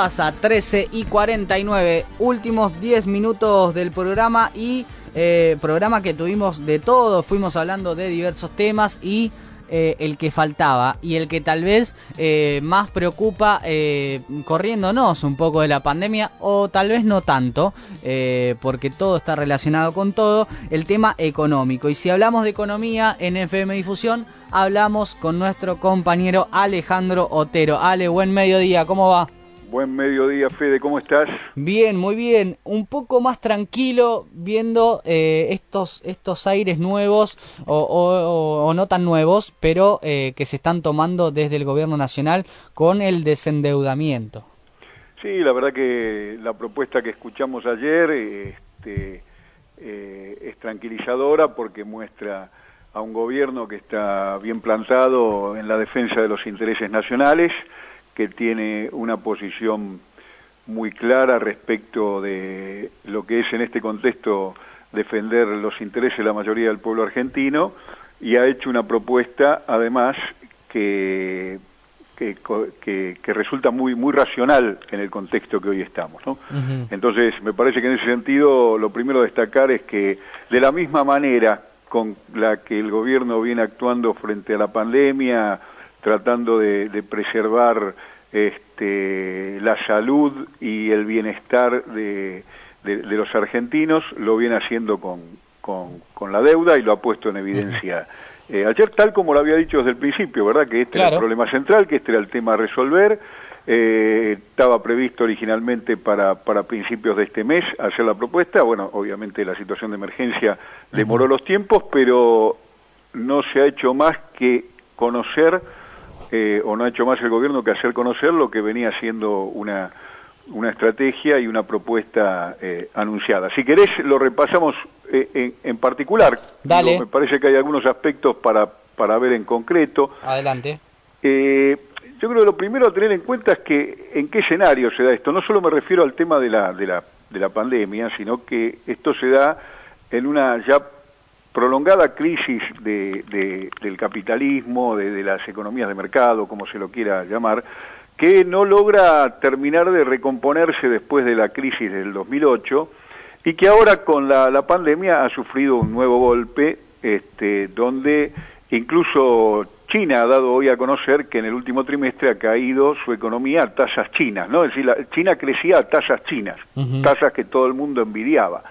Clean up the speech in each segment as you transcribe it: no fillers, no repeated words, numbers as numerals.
Pasa 13:49, últimos 10 minutos del programa y programa que tuvimos de todo, fuimos hablando de diversos temas y el que faltaba y el que tal vez más preocupa, corriéndonos un poco de la pandemia o tal vez no tanto, porque todo está relacionado con todo, el tema económico. Y si hablamos de economía en FM Difusión, hablamos con nuestro compañero Alejandro Otero. Ale, buen mediodía, ¿cómo va? Buen mediodía, Fede, ¿cómo estás? Bien, muy bien. Un poco más tranquilo viendo estos aires nuevos o no tan nuevos, pero que se están tomando desde el gobierno nacional con el desendeudamiento. Sí, la verdad que la propuesta que escuchamos ayer es tranquilizadora porque muestra a un gobierno que está bien plantado en la defensa de los intereses nacionales, que tiene una posición muy clara respecto de lo que es en este contexto defender los intereses de la mayoría del pueblo argentino, y ha hecho una propuesta además que resulta muy racional en el contexto que hoy estamos, ¿no? Uh-huh. Entonces me parece que en ese sentido lo primero a destacar es que de la misma manera con la que el gobierno viene actuando frente a la pandemia, tratando de preservar la salud y el bienestar de los argentinos, lo viene haciendo con la deuda y lo ha puesto en evidencia ayer, tal como lo había dicho desde el principio, ¿verdad? Que este era el problema central, que este era el tema a resolver. Estaba previsto originalmente para principios de este mes hacer la propuesta. Bueno, obviamente la situación de emergencia demoró los tiempos, pero no se ha hecho más que conocer, o no ha hecho más el gobierno que hacer conocer lo que venía siendo una estrategia y una propuesta anunciada. Si querés, lo repasamos en particular. Dale. Me parece que hay algunos aspectos para ver en concreto. Adelante. Yo creo que lo primero a tener en cuenta es que en qué escenario se da esto. No solo me refiero al tema de la pandemia, sino que esto se da en una ya prolongada crisis del capitalismo, de las economías de mercado, como se lo quiera llamar, que no logra terminar de recomponerse después de la crisis del 2008 y que ahora con la pandemia ha sufrido un nuevo golpe, donde incluso China ha dado hoy a conocer que en el último trimestre ha caído su economía a tasas chinas, ¿no? Es decir, China crecía a tasas chinas, tasas que todo el mundo envidiaba.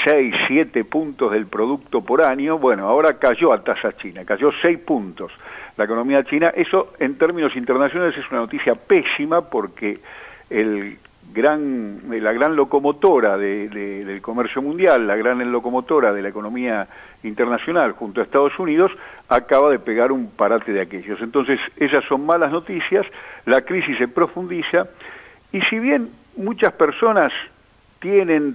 6, 7 puntos del producto por año, bueno, ahora cayó a tasa china, cayó 6 puntos la economía china. Eso en términos internacionales es una noticia pésima porque la gran locomotora del comercio mundial, la gran locomotora de la economía internacional junto a Estados Unidos, acaba de pegar un parate de aquellos. Entonces, esas son malas noticias, la crisis se profundiza, y si bien muchas personas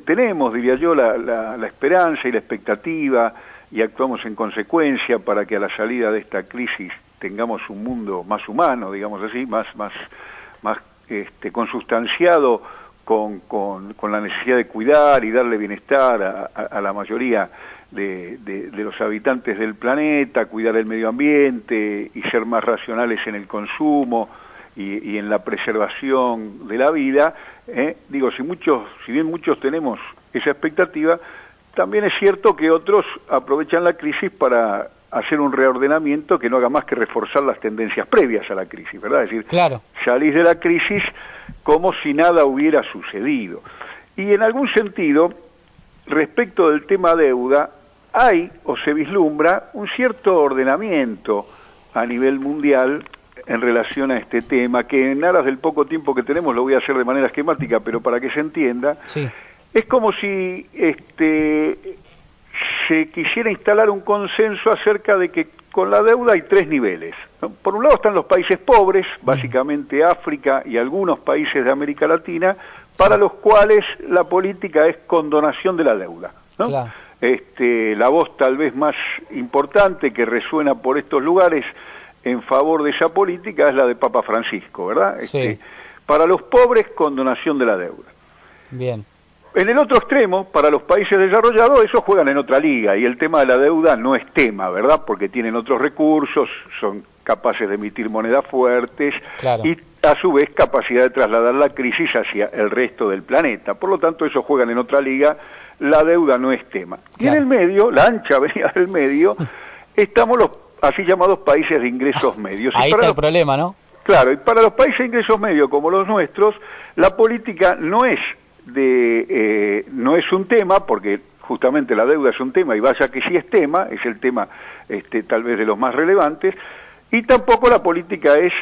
tenemos, diría yo, la esperanza y la expectativa, y actuamos en consecuencia para que a la salida de esta crisis tengamos un mundo más humano, digamos así, más consustanciado con la necesidad de cuidar y darle bienestar a la mayoría de los habitantes del planeta, cuidar el medio ambiente y ser más racionales en el consumo y en la preservación de la vida. Digo, si bien muchos tenemos esa expectativa, también es cierto que otros aprovechan la crisis para hacer un reordenamiento que no haga más que reforzar las tendencias previas a la crisis, ¿verdad? Es decir, claro, salís de la crisis como si nada hubiera sucedido. Y en algún sentido, respecto del tema deuda, hay o se vislumbra un cierto ordenamiento a nivel mundial en relación a este tema, que en aras del poco tiempo que tenemos lo voy a hacer de manera esquemática, pero para que se entienda, sí. Es como si se quisiera instalar un consenso acerca de que con la deuda hay 3 niveles, ¿no? Por un lado están los países pobres, básicamente África y algunos países de América Latina, para los cuales la política es condonación de la deuda, ¿no? Claro. La voz tal vez más importante que resuena por estos lugares en favor de esa política es la de Papa Francisco, ¿verdad? Sí. Para los pobres, condonación de la deuda. Bien. En el otro extremo, para los países desarrollados, esos juegan en otra liga, y el tema de la deuda no es tema, ¿verdad? Porque tienen otros recursos, son capaces de emitir monedas fuertes, claro, y a su vez capacidad de trasladar la crisis hacia el resto del planeta. Por lo tanto, ellos juegan en otra liga, la deuda no es tema. Claro. Y en el medio, la ancha avenida del medio, estamos los así llamados países de ingresos medios. Ahí está el problema, ¿no? Claro, y para los países de ingresos medios como los nuestros, la política no es un tema, porque justamente la deuda es un tema, y vaya que sí es tema, es el tema tal vez de los más relevantes, y tampoco la política es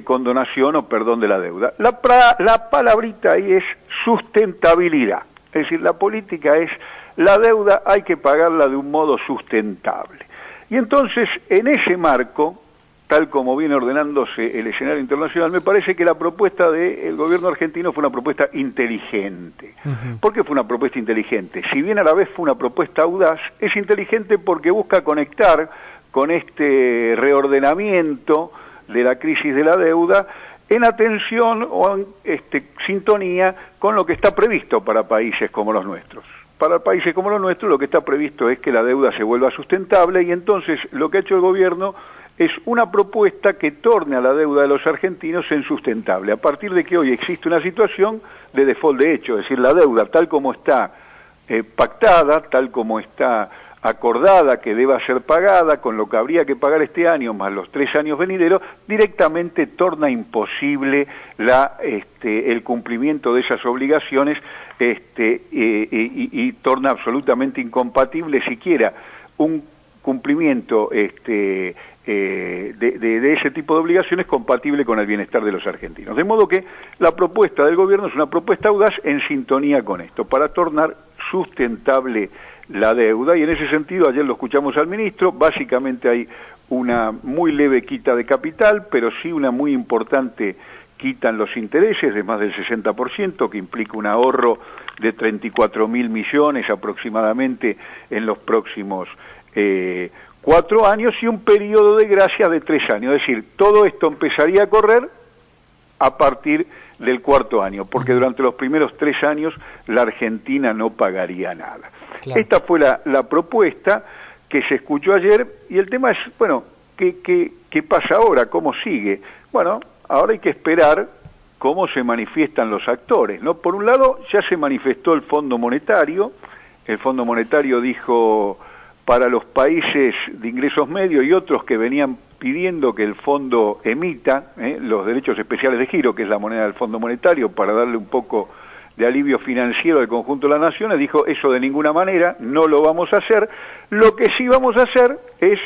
condonación o perdón de la deuda. La palabrita ahí es sustentabilidad, es decir, la política es la deuda hay que pagarla de un modo sustentable. Y entonces, en ese marco, tal como viene ordenándose el escenario internacional, me parece que la propuesta del gobierno argentino fue una propuesta inteligente. ¿Por qué fue una propuesta inteligente? Si bien a la vez fue una propuesta audaz, es inteligente porque busca conectar con este reordenamiento de la crisis de la deuda en atención o en sintonía con lo que está previsto para países como los nuestros. Para países como los nuestros lo que está previsto es que la deuda se vuelva sustentable, y entonces lo que ha hecho el gobierno es una propuesta que torne a la deuda de los argentinos en sustentable, a partir de que hoy existe una situación de default de hecho, es decir, la deuda tal como está pactada, tal como está acordada que deba ser pagada, con lo que habría que pagar este año más los 3 años venideros, directamente torna imposible el cumplimiento de esas obligaciones y torna absolutamente incompatible siquiera un cumplimiento de ese tipo de obligaciones compatible con el bienestar de los argentinos. De modo que la propuesta del gobierno es una propuesta audaz en sintonía con esto, para tornar sustentable la deuda, y en ese sentido ayer lo escuchamos al ministro, básicamente hay una muy leve quita de capital, pero sí una muy importante quita en los intereses de más del 60%, que implica un ahorro de 34.000 millones aproximadamente en los próximos 4 años, y un periodo de gracia de 3 años, es decir, todo esto empezaría a correr a partir del 4º año, porque durante los primeros 3 años la Argentina no pagaría nada. Claro. Esta fue la propuesta que se escuchó ayer, y el tema es, bueno, ¿qué pasa ahora? ¿Cómo sigue? Bueno, ahora hay que esperar cómo se manifiestan los actores, ¿no? Por un lado, ya se manifestó el Fondo Monetario dijo, para los países de ingresos medios y otros que venían pidiendo que el fondo emita los derechos especiales de giro, que es la moneda del Fondo Monetario, para darle un poco de alivio financiero al conjunto de las naciones, dijo, eso de ninguna manera, no lo vamos a hacer. Lo que sí vamos a hacer es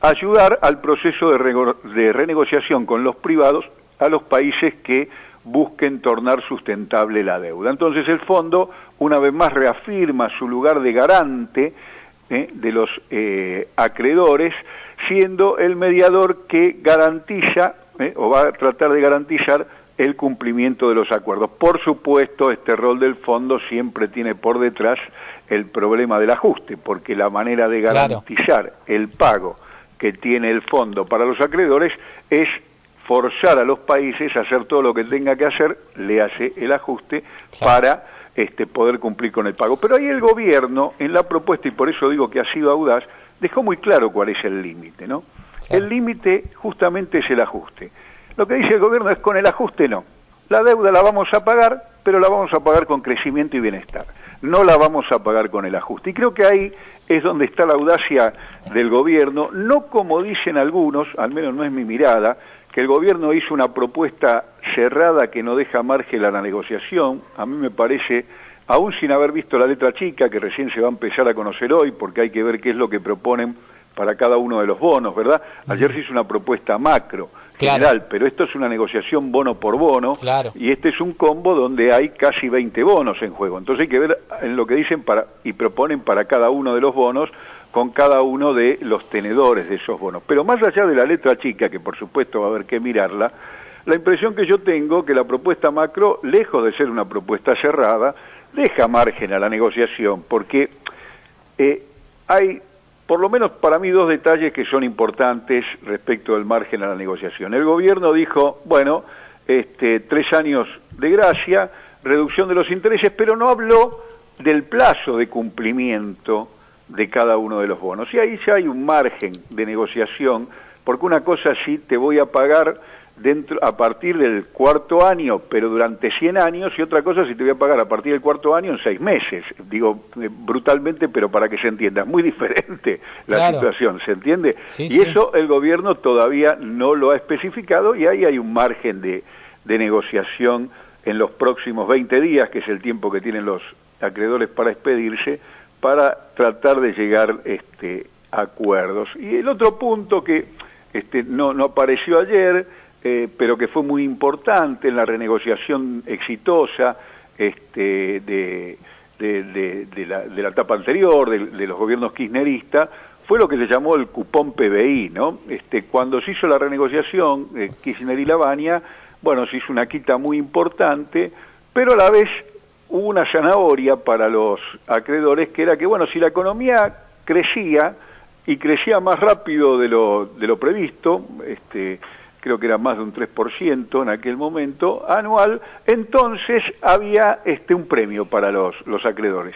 ayudar al proceso de renegociación con los privados a los países que busquen tornar sustentable la deuda. Entonces el fondo, una vez más, reafirma su lugar de garante de los acreedores, siendo el mediador que garantiza o va a tratar de garantizar el cumplimiento de los acuerdos. Por supuesto, este rol del fondo siempre tiene por detrás el problema del ajuste, porque la manera de garantizar el pago que tiene el fondo para los acreedores es forzar a los países a hacer todo lo que tenga que hacer, le hace el ajuste para poder cumplir con el pago. Pero ahí el gobierno, en la propuesta, y por eso digo que ha sido audaz, dejó muy claro cuál es el límite, ¿no? El límite justamente es el ajuste. Lo que dice el gobierno es, con el ajuste no. La deuda la vamos a pagar, pero la vamos a pagar con crecimiento y bienestar. No la vamos a pagar con el ajuste. Y creo que ahí es donde está la audacia del gobierno, no como dicen algunos, al menos no es mi mirada, que el gobierno hizo una propuesta cerrada que no deja margen a la negociación. A mí me parece, aún sin haber visto la letra chica, que recién se va a empezar a conocer hoy, porque hay que ver qué es lo que proponen para cada uno de los bonos, ¿verdad? Ayer se hizo una propuesta macro, general, pero esto es una negociación bono por bono, y este es un combo donde hay casi 20 bonos en juego. Entonces hay que ver en lo que dicen y proponen para cada uno de los bonos, con cada uno de los tenedores de esos bonos. Pero más allá de la letra chica, que por supuesto va a haber que mirarla, la impresión que yo tengo que la propuesta macro, lejos de ser una propuesta cerrada, deja margen a la negociación, porque hay, por lo menos para mí, 2 detalles que son importantes respecto del margen a la negociación. El gobierno dijo, bueno, 3 años de gracia, reducción de los intereses, pero no habló del plazo de cumplimiento de cada uno de los bonos. Y ahí ya hay un margen de negociación, porque una cosa sí, te voy a pagar a partir del cuarto año, pero durante 100 años, y otra cosa si te voy a pagar a partir del cuarto año en 6 meses. Digo, brutalmente, pero para que se entienda, es muy diferente la situación, ¿se entiende? Sí, y eso el gobierno todavía no lo ha especificado, y ahí hay un margen de negociación en los próximos 20 días, que es el tiempo que tienen los acreedores para expedirse, para tratar de llegar a acuerdos. Y el otro punto que no apareció ayer, pero que fue muy importante en la renegociación exitosa de la etapa anterior, de los gobiernos kirchneristas, fue lo que se llamó el cupón PBI, ¿no? Cuando se hizo la renegociación, Kirchner y Lavagna, bueno, se hizo una quita muy importante, pero a la vez hubo una zanahoria para los acreedores, que era que, bueno, si la economía crecía, y crecía más rápido de lo previsto, creo que era más de un 3% en aquel momento anual, entonces había un premio para los acreedores.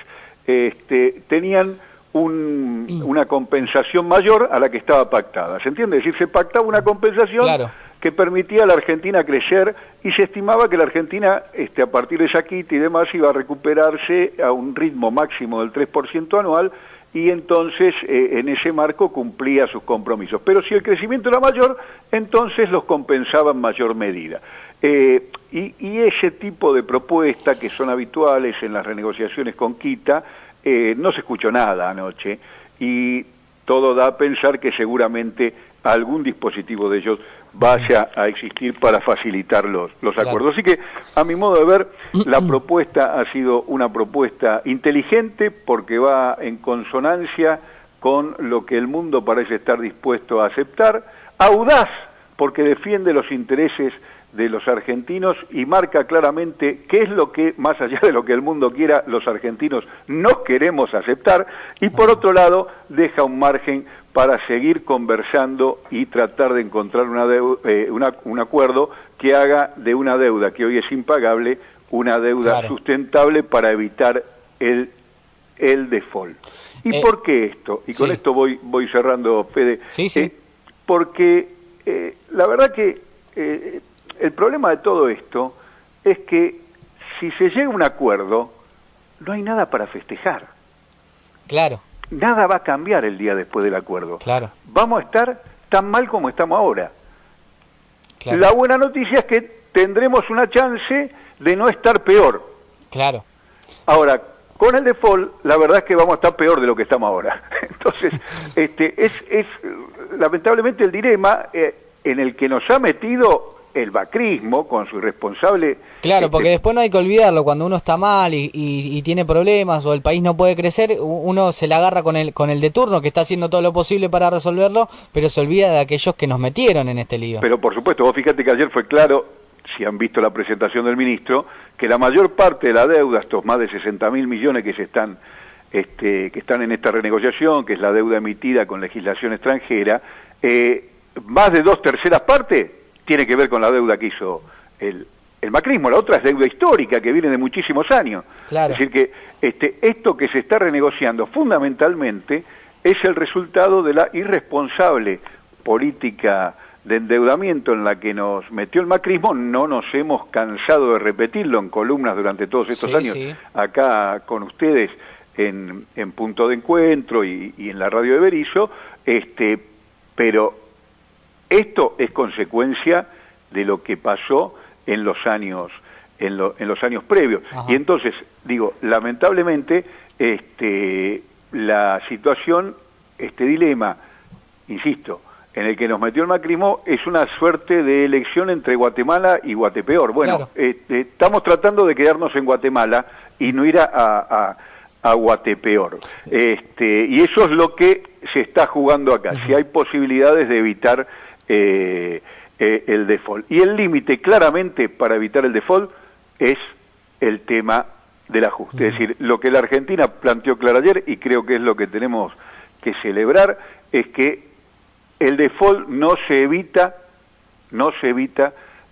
Tenían una compensación mayor a la que estaba pactada, ¿se entiende? Es decir, se pactaba una compensación que permitía a la Argentina crecer, y se estimaba que la Argentina, a partir de esa quita y demás, iba a recuperarse a un ritmo máximo del 3% anual, y entonces en ese marco cumplía sus compromisos. Pero si el crecimiento era mayor, entonces los compensaba en mayor medida. Y ese tipo de propuestas que son habituales en las renegociaciones con quita, no se escuchó nada anoche, y todo da a pensar que seguramente algún dispositivo de ellos vaya a existir para facilitar los acuerdos. Así que, a mi modo de ver, la propuesta ha sido una propuesta inteligente, porque va en consonancia con lo que el mundo parece estar dispuesto a aceptar, audaz, porque defiende los intereses de los argentinos y marca claramente qué es lo que, más allá de lo que el mundo quiera, los argentinos no queremos aceptar, y por otro lado deja un margen para seguir conversando y tratar de encontrar un acuerdo que haga de una deuda que hoy es impagable una deuda sustentable, para evitar el default. ¿Y por qué esto? Y con esto voy cerrando, Fede. Porque la verdad que el problema de todo esto es que si se llega a un acuerdo, no hay nada para festejar. Claro. Nada va a cambiar el día después del acuerdo. Claro. Vamos a estar tan mal como estamos ahora. Claro. La buena noticia es que tendremos una chance de no estar peor. Claro. Ahora, con el default, la verdad es que vamos a estar peor de lo que estamos ahora. Entonces, es lamentablemente el dilema en el que nos ha metido el macrismo con su irresponsable... Claro, porque después no hay que olvidarlo, cuando uno está mal y tiene problemas, o el país no puede crecer, uno se la agarra con el de turno, que está haciendo todo lo posible para resolverlo, pero se olvida de aquellos que nos metieron en este lío. Pero por supuesto, vos fíjate que ayer fue claro, si han visto la presentación del ministro, que la mayor parte de la deuda, estos más de 60.000 millones que están en esta renegociación, que es la deuda emitida con legislación extranjera, más de 2/3 partes tiene que ver con la deuda que hizo el macrismo. La otra es deuda histórica, que viene de muchísimos años. Claro. Es decir que esto que se está renegociando fundamentalmente es el resultado de la irresponsable política de endeudamiento en la que nos metió el macrismo. No nos hemos cansado de repetirlo en columnas durante todos estos años, acá con ustedes en Punto de Encuentro y en la radio de Berizo, pero esto es consecuencia de lo que pasó en los años previos. Ajá. Y entonces, digo, lamentablemente, la situación, este dilema, insisto, en el que nos metió el macrismo, es una suerte de elección entre Guatemala y Guatepeor. Bueno, estamos tratando de quedarnos en Guatemala y no ir a Guatepeor. Y eso es lo que se está jugando acá. Si hay posibilidades de evitar el default. Y el límite, claramente, para evitar el default, es el tema del ajuste. Es decir, lo que la Argentina planteó claro ayer, y creo que es lo que tenemos que celebrar, es que el default no se evita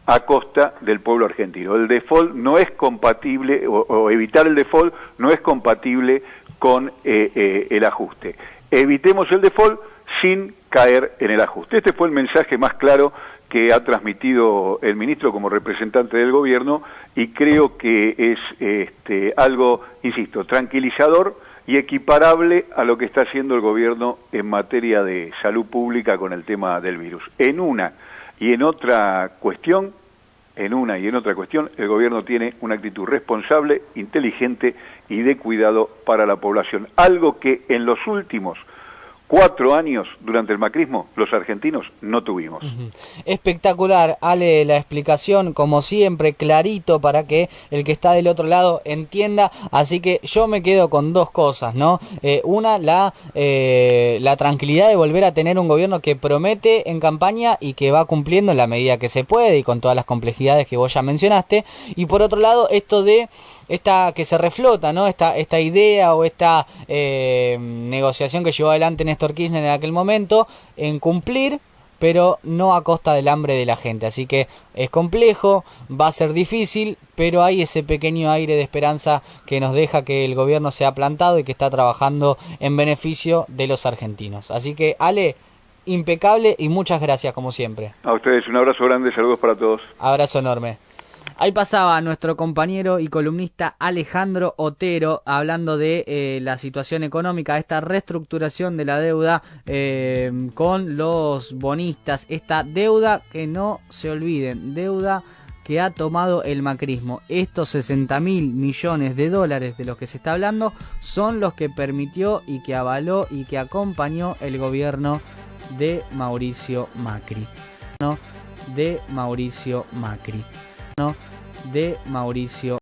a costa del pueblo argentino. El default no es compatible, o evitar el default no es compatible con el ajuste. Evitemos el default sin caer en el ajuste. Este fue el mensaje más claro que ha transmitido el ministro como representante del gobierno, y creo que es algo, insisto, tranquilizador y equiparable a lo que está haciendo el gobierno en materia de salud pública con el tema del virus. En una y en otra cuestión, el gobierno tiene una actitud responsable, inteligente y de cuidado para la población, algo que en los últimos 4 años, durante el macrismo, los argentinos no tuvimos. Espectacular, Ale, la explicación, como siempre, clarito para que el que está del otro lado entienda. Así que yo me quedo con dos cosas, ¿no? Una, la tranquilidad de volver a tener un gobierno que promete en campaña y que va cumpliendo en la medida que se puede y con todas las complejidades que vos ya mencionaste. Y por otro lado, esto de que se reflota, ¿no? Esta idea o esta negociación que llevó adelante Néstor Kirchner en aquel momento, en cumplir, pero no a costa del hambre de la gente. Así que es complejo, va a ser difícil, pero hay ese pequeño aire de esperanza que nos deja que el gobierno se ha plantado y que está trabajando en beneficio de los argentinos. Así que, Ale, impecable y muchas gracias como siempre. A ustedes un abrazo grande, saludos para todos. Abrazo enorme. Ahí pasaba nuestro compañero y columnista Alejandro Otero hablando de la situación económica, esta reestructuración de la deuda con los bonistas, esta deuda que no se olviden, deuda que ha tomado el macrismo. Estos 60.000 millones de dólares de los que se está hablando son los que permitió y que avaló y que acompañó el gobierno de Mauricio Macri. De Mauricio